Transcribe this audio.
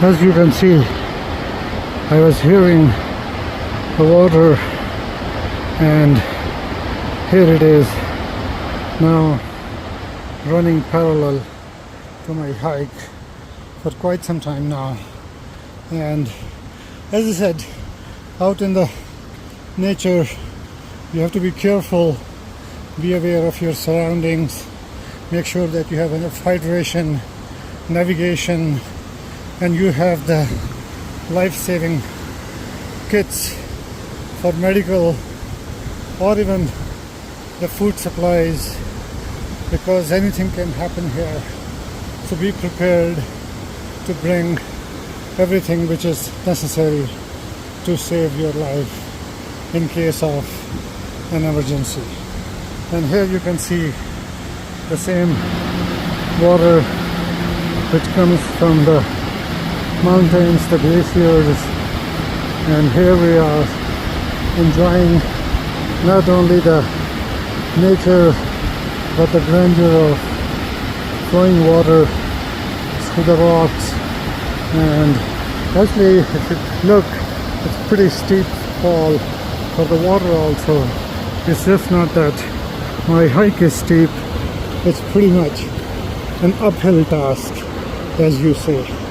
As you can see, I was hearing the water, and here it is now running parallel to my hike for quite some time now. And as I said, out in the nature you have to be careful, be aware of your surroundings, make sure that you have enough hydration, navigation, and you have the life-saving kits for medical or even the food supplies, because anything can happen here. So be prepared to bring everything which is necessary to save your life in case of an emergency. And here you can see the same water which comes from the mountains, the glaciers, and here we are enjoying not only the nature but the grandeur of flowing water through the rocks. And actually, if you look, it's pretty steep fall for the water also. It's just not that my hike is steep, it's pretty much an uphill task, as you say.